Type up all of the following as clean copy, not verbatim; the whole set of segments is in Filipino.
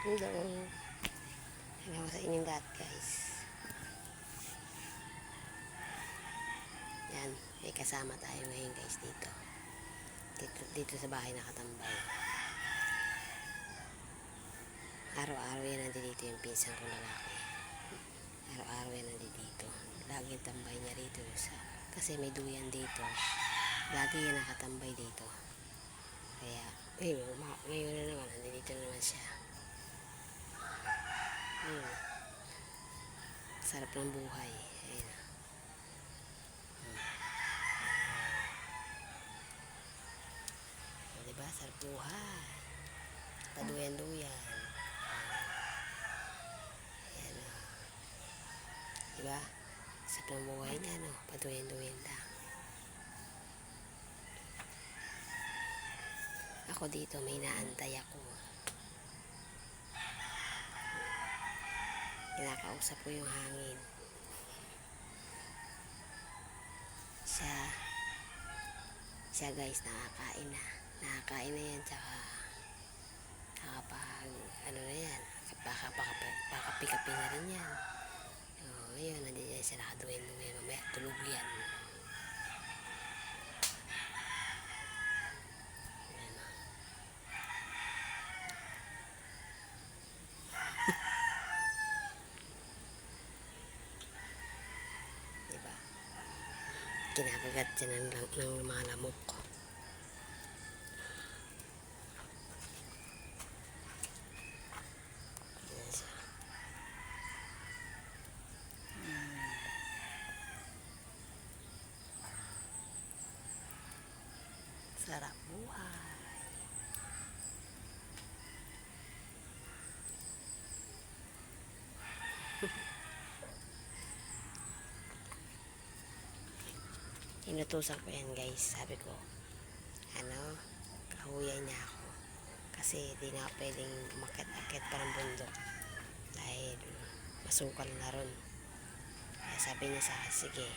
Hello. Hello sa inyong lahat, guys. Yan, may kasama tayo ngayon, guys, dito. Dito sa bahay nakatambay. Araw-araw yan nandito yung pinsan kong lalaki. Araw-araw yan nandito. Laging tambay niya rito kasi may duyan dito. Lagi yan nakatambay dito. Kaya, ngayon na naman, nandito na naman siya. Ayun. Sarap ng buhay. Ayun. Diba? Sarap buhay. Paduyan-duyan. Ayan. Diba? Sarap ng buhay niya, no? Paduyan-duyan lang. Ako dito, may naantay ako. Kinakausap ko yung hangin. Siya guys, nakakain na yan, tsaka nakapag ano na yan, pakapikapi na rin yan. Ayun, nandiyan siya nakaduhin-duhin, mamaya tulog yan. Kinakagat siya ng mga lamok. Ayan siya. Sarap buhay. Inutusan ko yan, guys. Sabi ko, kahuyan niya ako. Kasi di na pwedeng umakit-akit pa ng bundok. Dahil masukal na ron. Kaya sabi niya sa akin, sige,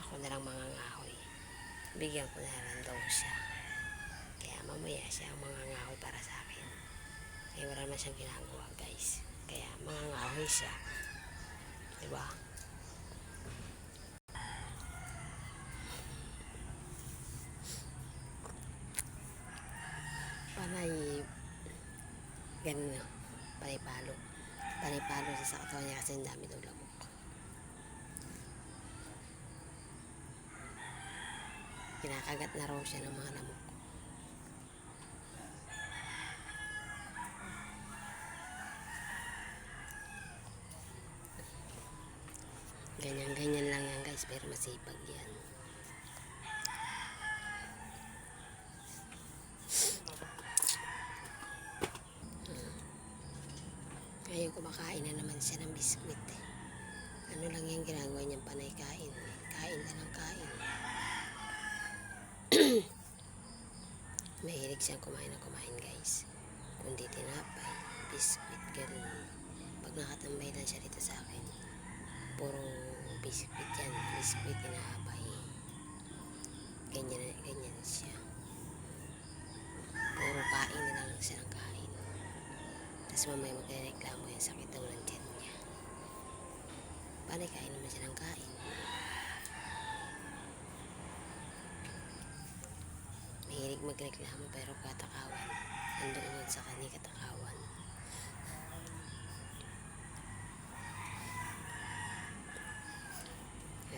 ako na lang mangangahoy. Bigyan ko na lang daw siya. Kaya mamaya siya ang mangangahoy para sa akin. Kaya wala naman siyang ginagawa, guys. Kaya mangangahoy siya. Diba? Ganun, panay-palo sa katawan niya kasi ang dami daw lamok. Kinakagat na raw siya ng mga lamok. Ganyan lang yan, guys, pero masipag yan. Ngayon kumakain na naman siya ng biskwit. Ano lang yung ginagawa niyang panay kain. Kain na lang kain. Mahilig siyang kumain, guys. Kundi tinapay, biskwit, ganun. Pag nakatambay lang siya dito sa akin, puro biskwit yan. Biskwit, tinapay. Ganyan siya. Puro kain na lang siya ng kain. Tapos mamaya magreklamo yan, sakit daw ng tiyan niya. Panay kain naman siya ng kain. Mahilig magreklamo pero katakawan. Nandoon sa kanya katakawan.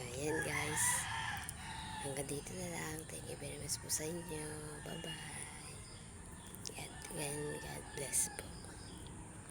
Ayan, guys. Hanggang dito na lang. Thank you very much po sa inyo. Bye-bye. God bless po.